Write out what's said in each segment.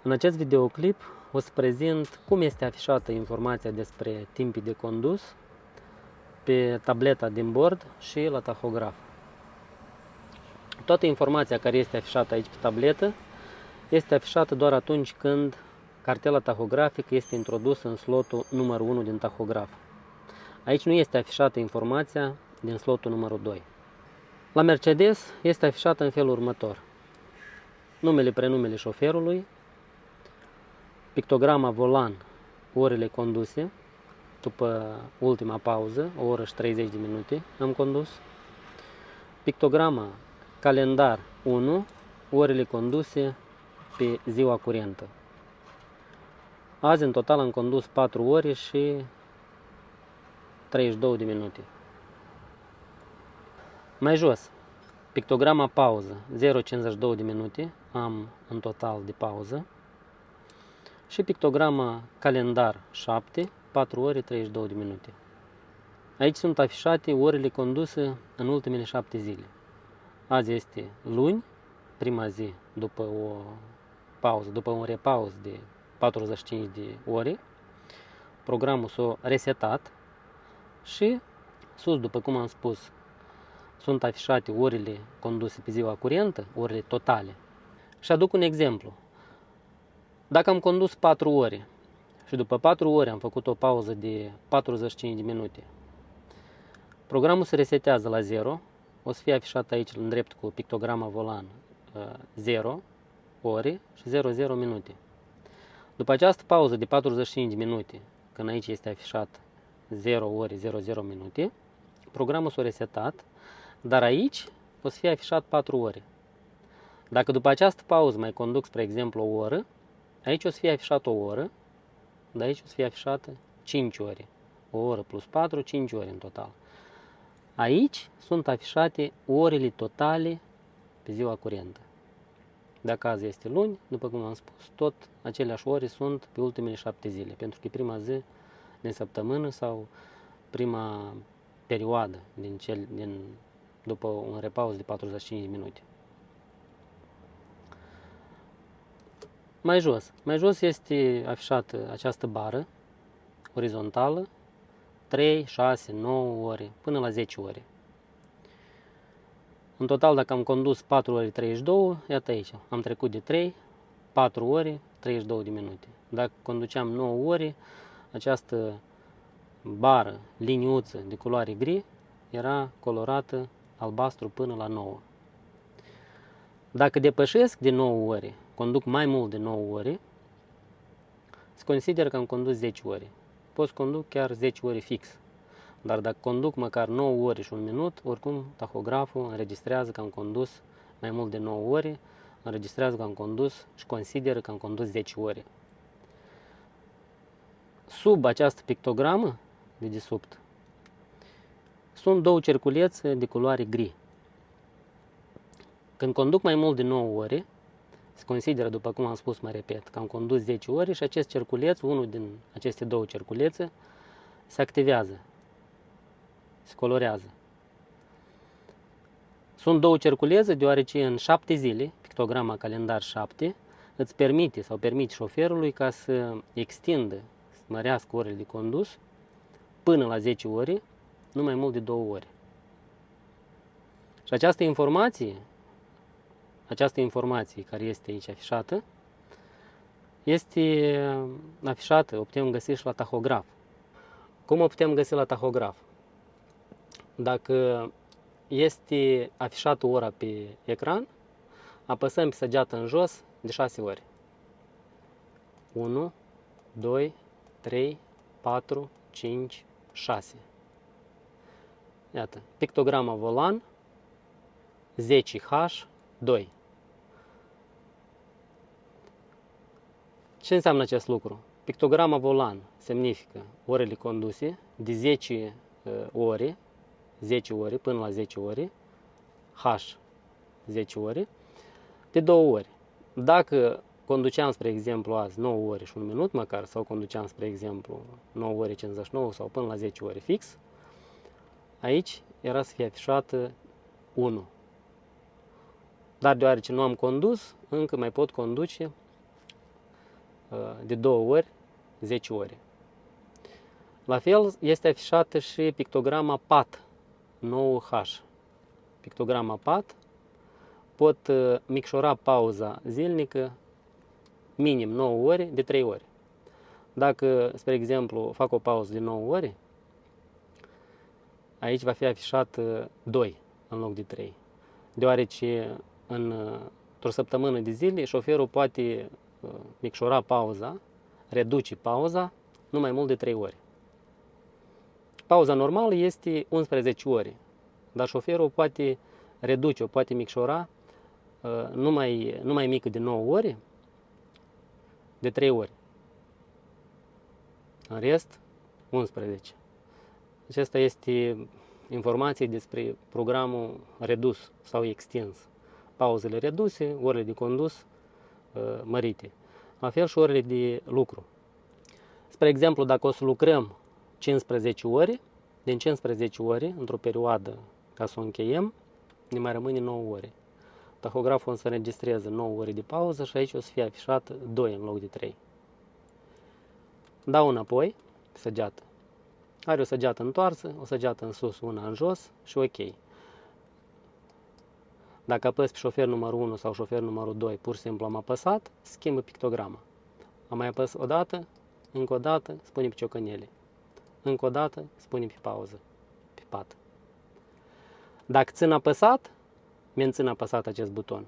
În acest videoclip o să prezint cum este afișată informația despre timpii de condus pe tableta din bord și la tahograf. Toată informația care este afișată aici pe tabletă este afișată doar atunci când cartela tahografică este introdusă în slotul numărul 1 din tahograf. Aici nu este afișată informația din slotul numărul 2. La Mercedes este afișată în felul următor: numele, prenumele șoferului, pictograma volan, orele conduse, după ultima pauză, o oră și 30 de minute am condus, pictograma calendar 1, orele conduse pe ziua curentă. Azi în total am condus 4 ore și 32 de minute. Mai jos, pictograma pauză, 0,52 de minute am în total de pauză. Și pictograma calendar 7, 4 ore 32 de minute. Aici sunt afișate orele conduse în ultimele 7 zile. Azi este luni, prima zi după o pauză, după un repaus de 45 de ore. Programul s-a resetat și sus, după cum am spus, sunt afișate orele conduse pe ziua curentă, orele totale. Și aduc un exemplu. Dacă am condus 4 ore și după 4 ore am făcut o pauză de 45 de minute, programul se resetează la 0, o să fie afișat aici în drept cu pictograma volan 0 ore și 00 minute. După această pauză de 45 de minute, când aici este afișat 0 ore 00 minute, programul s-a resetat, dar aici o să fie afișat 4 ore. Dacă după această pauză mai conduc, spre exemplu, o oră, aici o să fie afișat o oră, dar aici o să fie afișată 5 ore. O oră plus 4, 5 ore în total. Aici sunt afișate orele totale pe ziua curentă. Dacă azi este luni, după cum am spus, tot aceleași ore sunt pe ultimele 7 zile, pentru că e prima zi din săptămână sau prima perioadă după un repaus de 45 de minute. Mai jos este afișată această bară orizontală, 3, 6, 9 ore, până la 10 ore. În total, dacă am condus 4 ore 32, iată aici, am trecut de 3, 4 ore, 32 de minute. Dacă conduceam 9 ore, această bară, liniuță de culoare gri, era colorată albastru până la 9. Dacă depășesc de 9 ore, conduc mai mult de 9 ore, se consideră că am condus 10 ore. Pot să conduc chiar 10 ore fix. Dar dacă conduc măcar 9 ore și 1 minut, oricum tahograful înregistrează că am condus mai mult de 9 ore, înregistrează că am condus și consideră că am condus 10 ore. Sub această pictogramă de desubt sunt două cerculețe de culoare gri. Când conduc mai mult de 9 ore, se consideră, după cum am spus, mai repet, că am condus 10 ore și acest cerculeț, unul din aceste două cerculețe, se activează, se colorează. Sunt două cerculețe deoarece în 7 zile, pictograma calendar 7, îți permite sau permite șoferului ca să extindă, să mărească orele de condus până la 10 ore, nu mai mult de 2 ore. Și această informație care este aici afișată, este afișată, o putem găsi și la tahograf. Cum o putem găsi la tahograf? Dacă este afișată ora pe ecran, apăsăm pe săgeată în jos de 6 ori. 1, 2, 3, 4, 5, 6. Iată, pictograma volan 10H2. Ce înseamnă acest lucru? Pictograma volan semnifică orele conduse de 10 ore, 10 ore până la 10 ore, H 10 ore, de 2 ori. Dacă conduceam, spre exemplu, azi 9 ore și 1 minut măcar, sau conduceam, spre exemplu, 9 ore 59 sau până la 10 ore fix, aici era să fie afișată 1. Dar deoarece nu am condus, încă mai pot conduce de 2 ori 10 ore. La fel este afișată și pictograma PAT 9H. Pictograma PAT pot micșora pauza zilnică minim 9 ore de 3 ori. Dacă, spre exemplu, fac o pauză de 9 ore, aici va fi afișat 2 în loc de 3. Deoarece într-o săptămână de zile șoferul poate micșora pauza, reduce pauza nu mai mult de 3 ori. Pauza normală este 11 ore, dar șoferul poate reduce, o poate micșora nu mai mică de 9 ore, de 3 ori. În rest, 11. Acesta este informație despre programul redus sau extins. Pauzele reduse, orele de condus mărite. La fel și orele de lucru. Spre exemplu, dacă o să lucrăm 15 ore, din 15 ore, într-o perioadă ca să o încheiem, ne mai rămâne 9 ore. Tahograful o să înregistreze 9 ore de pauză și aici o să fie afișat 2 în loc de 3. Dau înapoi, săgeată. Are o săgeată întoarsă, o săgeată în sus, una în jos și ok. Dacă apăs pe șofer numărul 1 sau șofer numărul 2, pur și simplu am apăsat, schimbă pictograma. Am mai apăs o dată, încă o dată, spune pe ciocănele. Încă o dată, spune pe pauză, pe pat. Dacă țin apăsat, mențin apăsat acest buton.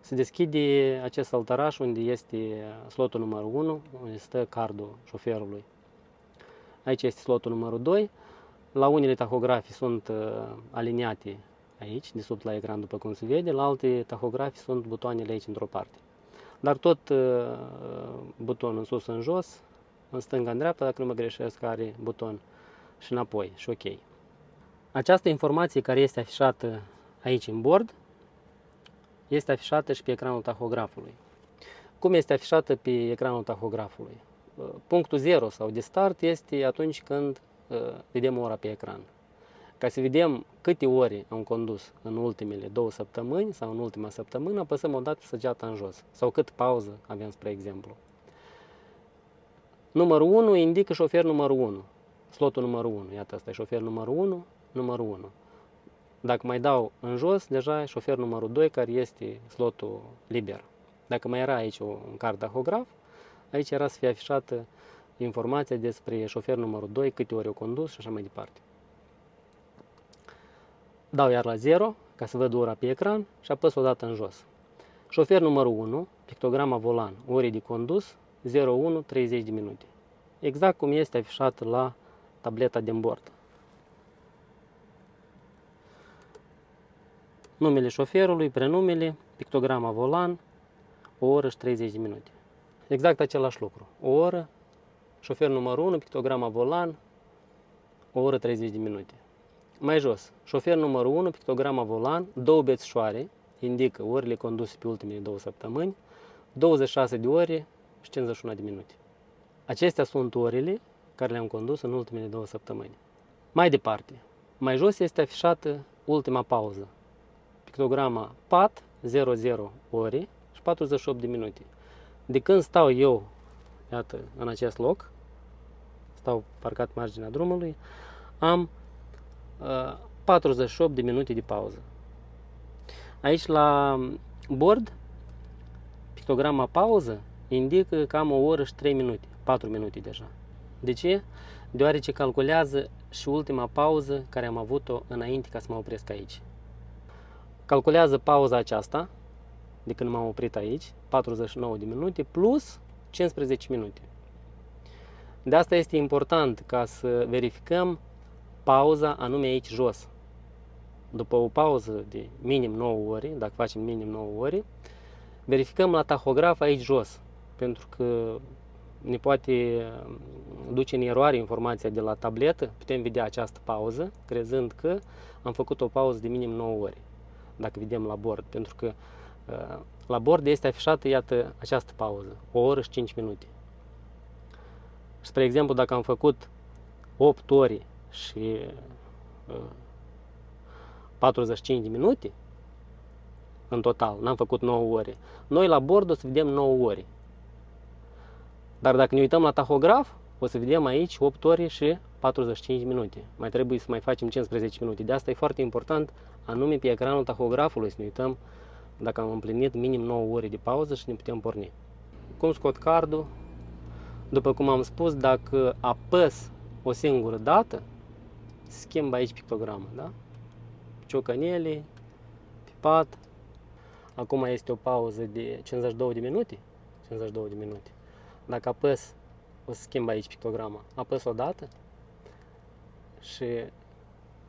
Se deschide acest saltăraș unde este slotul numărul 1, unde stă cardul șoferului. Aici este slotul numărul 2. La unele tahografii sunt aliniate aici, de sub la ecran, după cum se vede. La alte tahografii sunt butoanele aici într-o parte. Dar tot butonul în sus, în jos, în stânga, în dreapta, dacă nu mă greșesc, are buton și înapoi și ok. Această informație care este afișată aici în bord, este afișată și pe ecranul tahografului. Cum este afișată pe ecranul tahografului? Punctul 0 sau de start este atunci când vedem ora pe ecran. Ca să vedem câte ore am condus în ultimele 2 săptămâni sau în ultima săptămână, apăsăm o dată săgeata în jos. Sau cât pauză avem, spre exemplu. Numărul 1 indică șofer numărul 1. Slotul numărul 1. Iată, asta e șofer numărul 1, numărul 1. Dacă mai dau în jos, deja e șofer numărul 2, care este slotul liber. Dacă mai era aici un card tahograf, aici era să fie afișată informația despre șofer numărul 2, câte ori o condus și așa mai departe. Dau iar la 0, ca să văd ora pe ecran și apăs o dată în jos. Șofer numărul 1, pictograma volan, ore de condus, 01, 30 de minute. Exact cum este afișat la tableta din bord. Numele șoferului, prenumele, pictograma volan, o oră și 30 de minute. Exact același lucru. O oră, șofer numărul 1, pictograma volan, o oră 30 de minute. Mai jos, șofer numărul 1, pictograma volan, 2 bețișoare, indică orele conduse pe ultimele 2 săptămâni, 26 de ore și 51 de minute. Acestea sunt orele care le-am condus în ultimele 2 săptămâni. Mai departe, mai jos este afișată ultima pauză. Pictograma PAT, 00 ore și 48 de minute. De când stau eu, iată, în acest loc, stau parcat marginea drumului, am 48 de minute de pauză. Aici la bord, pictograma pauză indică că am o oră și 3 minute, 4 minute deja. De ce? Deoarece calculează și ultima pauză care am avut-o înainte ca să mă opresc aici. Calculează pauza aceasta, de când m-am oprit aici, 49 de minute, plus 15 minute. De asta este important ca să verificăm pauza anume aici jos. După o pauză de minim 9 ore, dacă facem minim 9 ore, verificăm la tahograf aici jos, pentru că ne poate duce în eroare informația de la tabletă, putem vedea această pauză, crezând că am făcut o pauză de minim 9 ore, dacă vedem la bord, pentru că la bord este afișată, iată, această pauză, o oră și 5 minute. Spre exemplu, dacă am făcut 8 ore și 45 de minute, în total, n-am făcut 9 ore, noi la bord o să vedem 9 ore. Dar dacă ne uităm la tahograf, o să vedem aici 8 ore și 45 minute. Mai trebuie să mai facem 15 minute. De asta e foarte important, anume pe ecranul tahografului, să ne uităm dacă am împlinit minim 9 ore de pauză și ne putem porni. Cum scot cardul? După cum am spus, dacă apăs o singură dată, schimb aici pictogramă, da? Ciocanele, pipat. Acum este o pauză de 52 de minute. 52 de minute. Dacă apăs, o să schimb aici pictograma. Apăs o dată și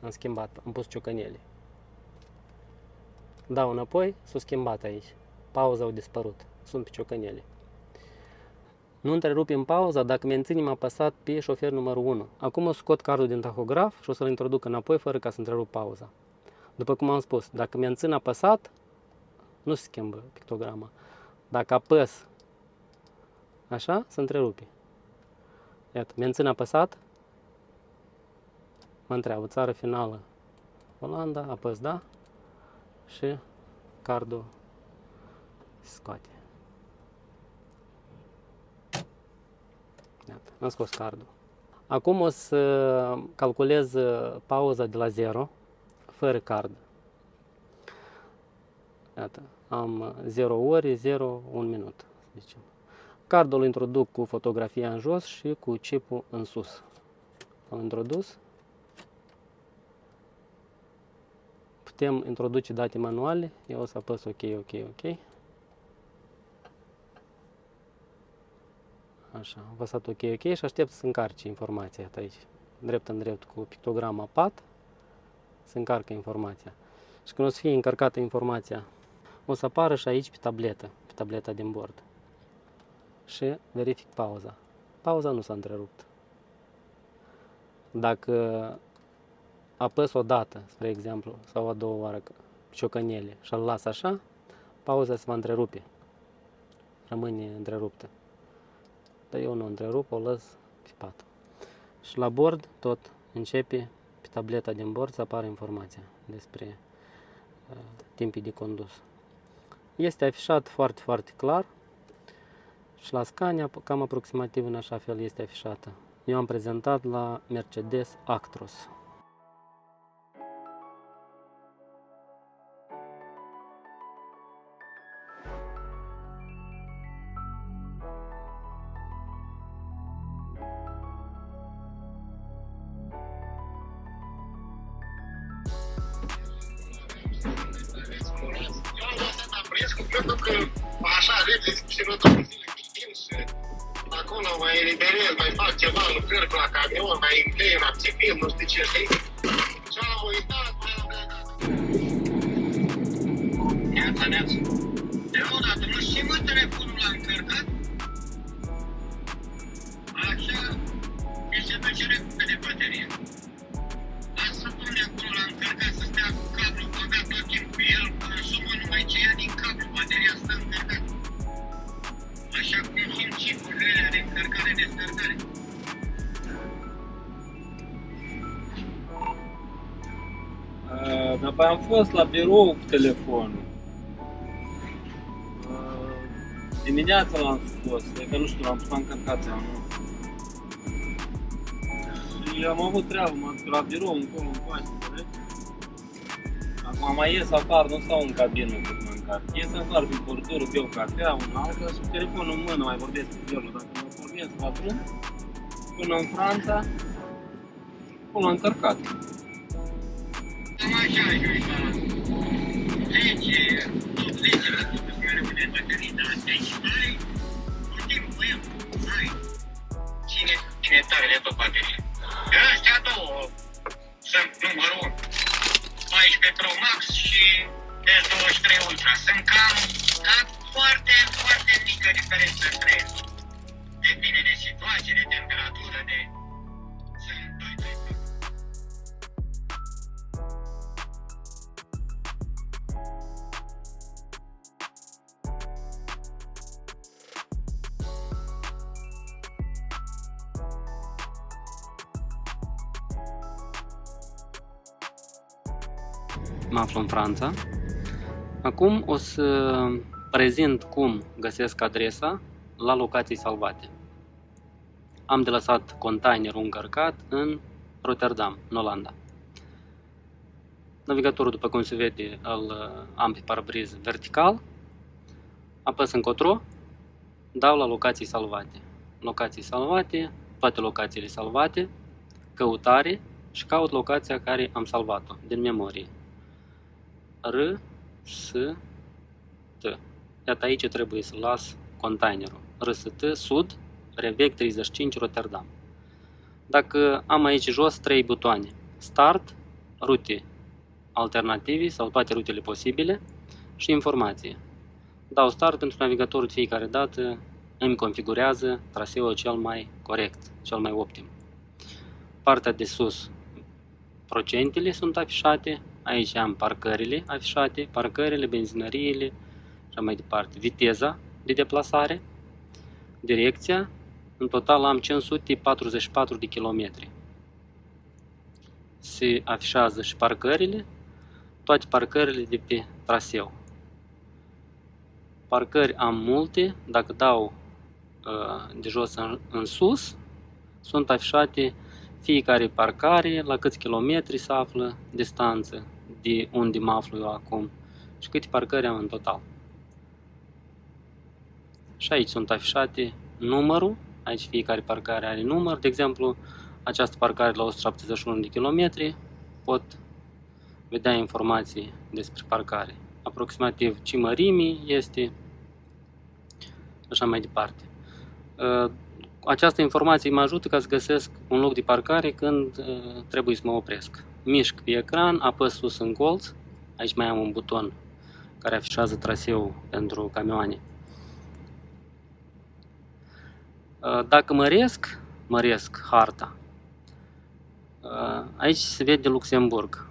am schimbat, am pus ciocanele. Dau înapoi, s-a schimbat aici. Pauza a dispărut. Sunt pe ciocanele. Nu întrerupem pauza dacă menținem apăsat pe șofer numărul 1. Acum o scot cardul din tahograf și o să-l introduc înapoi fără ca să întrerup pauza. După cum am spus, dacă mențin apăsat, nu se schimbă pictograma. Dacă apăs așa, se întrerupe. Iată, mențin apăsat, mă întreabă, țară finală, Olanda, apăs da și cardul se scoate. Iată, am scos cardul. Acum o să calculez pauza de la 0, fără card. Iată, am 0 ore, 0, 1 minut, să zicem. Cardul îl introduc cu fotografia în jos și cu chipul în sus. Am introdus. Putem introduce date manuale. Eu o să apăs OK, OK, OK. Așa, am apăsat OK, OK și aștept să încarce informația aici. Drept în drept cu pictograma PAT. Se încarcă informația. Și când o să fie încărcată informația, o să apară și aici pe tableta din bord. Și verific pauza. Pauza nu s-a întrerupt. Dacă apăs o dată, spre exemplu, sau a doua oară ciocanele și îl las așa, pauza se va întrerupe. Rămâne întreruptă. Dar eu nu întrerup, o las pe pat. Și la bord tot începe pe tableta din bord să apară informația despre timpii de condus. Este afișat foarte, foarte clar și la Scania, cam aproximativ în așa fel este afișată. Eu am prezentat la Mercedes Actros. Pentru că așa rege și rotăm zile puțin și acolo mai eliberez, mai fac ceva, lucrări la camion, mai închei la civil, nu știu ce, știi? Și am uitat, Neața, neața. Deodată, nu știi mă, telefonul l-a încărcat? Așa, este duce repede de baterie. Lasă pune acolo, l-a încărcat să stea cu cablul băgat tot timpul el, consumă numai ce ia din cablu, bateria stă încărcată. Așa cum sunt chipurile alea de încărcare-descărcare. Dar am fost la birou cu telefonul. Dimineața l-am scos, că nu știu, l-am pus la încărcat sau nu. Și am avut treabă, m-am dus la birou, încolo, în coace, înțelegi? Acum mai ies afară, nu stau în cabină cât mă încarc. Ies afară pe coridorul, beau cafea, un altă și cu telefonul în mână mai vorbesc cu gelul. Dacă mă pornesc la drum, până în Franța, până la încărcat. Cam așa ajungi la 10, 80% de baterii, dar deci ai puțin cu el, ai. Cine tare de tot baterie. Astea două sunt numărul 1. 14 Pro Max și S23 Ultra. Sunt cam foarte, foarte mică diferență între ele. Depinde de situație, de temperatură, de... Sunt 2-3 Pro. Mă aflu în Franța. Acum o să prezint cum găsesc adresa la locații salvate. am de lăsat containerul încărcat în Rotterdam, în Olanda. Navigatorul, după cum se vede, îl am pe parabriz vertical, apăs încotro, dau la locații salvate. Locații salvate, toate locațiile salvate, căutare și caut locația care am salvat-o din memorie. R, S, T. Iată aici trebuie să las containerul. R, S, T, Sud, Revec 35, Rotterdam. Dacă am aici jos 3 butoane, Start, rute alternative sau toate rutele posibile și informație. Dau Start pentru navigatorul de fiecare dată îmi configurează traseul cel mai corect, cel mai optim. Partea de sus, procentele sunt afișate, aici am parcările afișate, parcările, benzinăriile și mai departe. Viteza de deplasare, direcția, în total am 544 de kilometri. Se afișează și parcările, toate parcările de pe traseu. Parcări am multe, dacă dau de jos în sus, sunt afișate fiecare parcare, la câți kilometri se află distanță de unde mă aflu eu acum și câte parcări am în total. Și aici sunt afișate numărul, aici fiecare parcare are număr, de exemplu, această parcare la 171 de kilometri, pot vedea informații despre parcare. Aproximativ ce mărimi este, așa mai departe. Această informație mă ajută ca să găsesc un loc de parcare când trebuie să mă opresc. Mișc pe ecran, apăs sus în colț, aici mai am un buton care afișează traseul pentru camioane. Dacă măresc harta, aici se vede Luxemburg.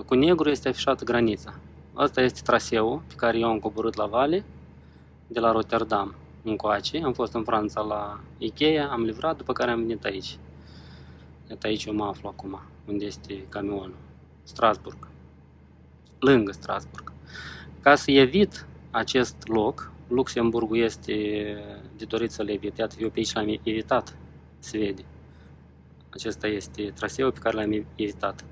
Cu negru este afișată granița. Asta este traseul pe care eu am coborât la vale de la Rotterdam încoace. Am fost în Franța la Ikea, am livrat, după care am venit aici. Iată aici eu mă aflu acum, unde este camionul. Strasburg. Lângă Strasburg. Ca să evit acest loc, Luxemburgul este de dorit să le evit. Iată, eu pe aici l-am evitat, se vede. Acesta este traseul pe care l-am evitat.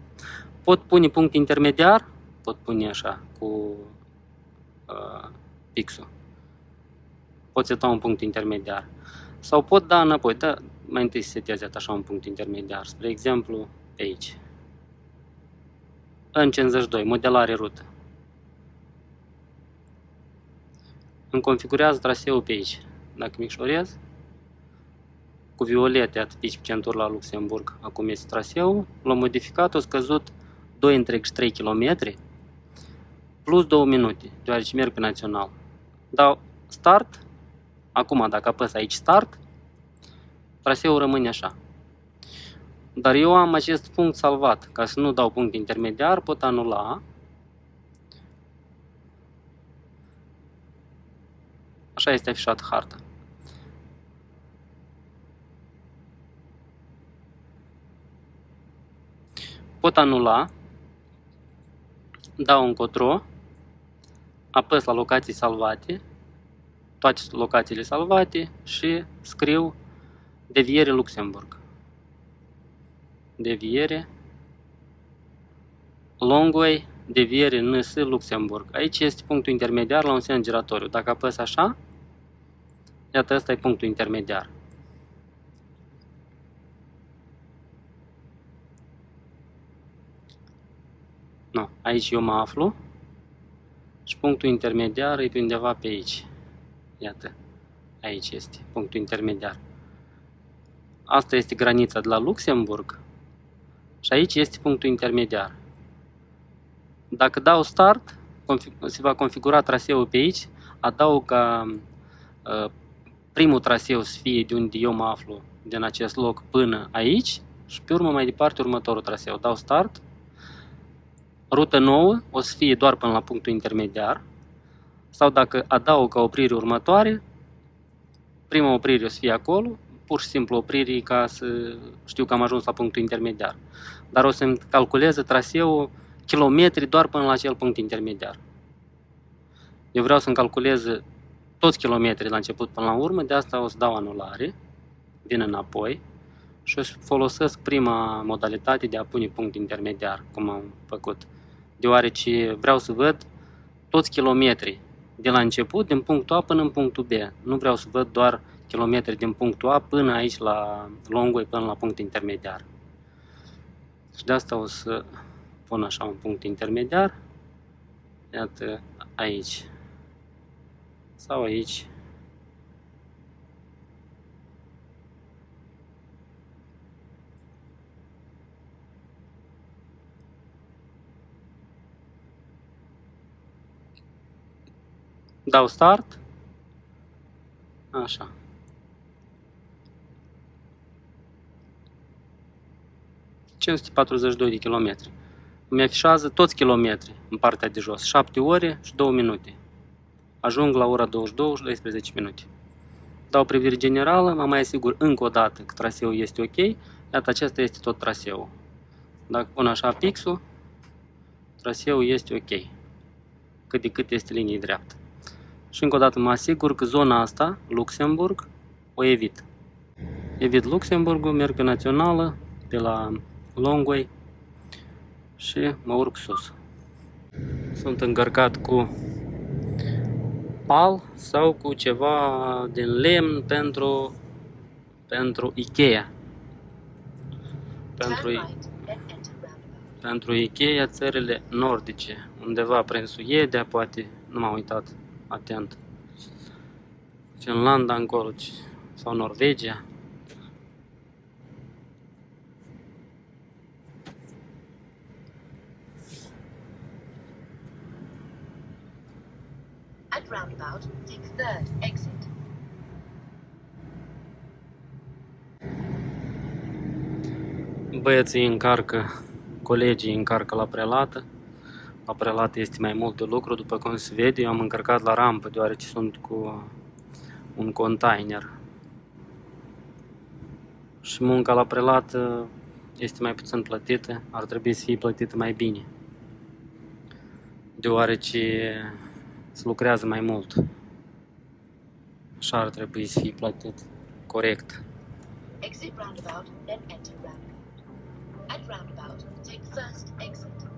Pot pune punct intermediar, pot pune așa, cu pixul. Pot seta un punct intermediar. Sau pot da înapoi, da, mai întâi setez așa un punct intermediar. Spre exemplu, pe aici. În 52, modelare rută. Îmi configurează traseul pe aici. Dacă micșorez, cu violet, iată, pe centur la Luxemburg, acum este traseul, l-am modificat, a scăzut 2,3 km plus 2 minute, deoarece merg pe național. Dau Start, acum dacă apăs aici Start, traseul rămâne așa. Dar eu am acest punct salvat, ca să nu dau punct intermediar, pot anula. Așa este afișată harta. Pot anula, dau încotro, apăs la locații salvate, toate locațiile salvate și scriu deviere Luxemburg. Deviere, Longway, deviere NS Luxemburg. Aici este punctul intermediar la un semn giratoriu. Dacă apăs așa, iată, ăsta e punctul intermediar. Nu, aici eu mă aflu și punctul intermediar e pe undeva pe aici. Iată, aici este punctul intermediar. Asta este granița de la Luxemburg și aici este punctul intermediar. Dacă dau Start, se va configura traseul pe aici, adaug ca primul traseu să fie de unde eu mă aflu, din acest loc până aici și pe urmă mai departe următorul traseu. Dau Start, rută nouă o să fie doar până la punctul intermediar sau dacă adaug ca oprire următoare, prima oprire o să fie acolo, pur și simplu oprire ca să știu că am ajuns la punctul intermediar. Dar o să-mi calculeze traseul kilometri doar până la acel punct intermediar. Eu vreau să-mi calculez toți kilometrii la început până la urmă, de asta o să dau anulare. vin înapoi și o să folosesc prima modalitate de a pune punct intermediar, cum am făcut. Deoarece vreau să văd toți kilometrii de la început, din punctul A până în punctul B. Nu vreau să văd doar kilometri din punctul A până aici la Longway, până la punct intermediar. Și de asta o să pun așa un punct intermediar. Iată aici. Sau aici. Dau start. Așa. ...542 de kilometri. Îmi afișează toți kilometri în partea de jos. 7 ore și 2 minute. Ajung la ora 22 și 12 minute. Dau privire generală, mă mai asigur încă o dată că traseul este ok. Iată, acesta este tot traseul. Dacă pun așa pixul, traseul este ok. Cât de cât este linie dreaptă. Și încă o dată mă asigur că zona asta, Luxemburg, o evit. Evit Luxemburgul, merg pe națională, pe la Longway și mă urc sus. Sunt încărcat cu pal sau cu ceva din lemn pentru Ikea. Pentru Ikea, țările nordice, undeva prin Suedia, poate, nu m-am uitat atent. Finlanda încolo sau Norvegia. At roundabout, take third exit. Băieții încarcă, colegii încarcă la prelată. La prelată este mai mult de lucru, după cum se vede. Eu am încărcat la rampă, deoarece sunt cu un container. Și munca la prelată este mai puțin plătită, ar trebui să fie plătită mai bine. Deoarece se lucrează mai mult. Așa ar trebui să fie plătit corect. Exit roundabout, then enter roundabout. At roundabout, take first exit.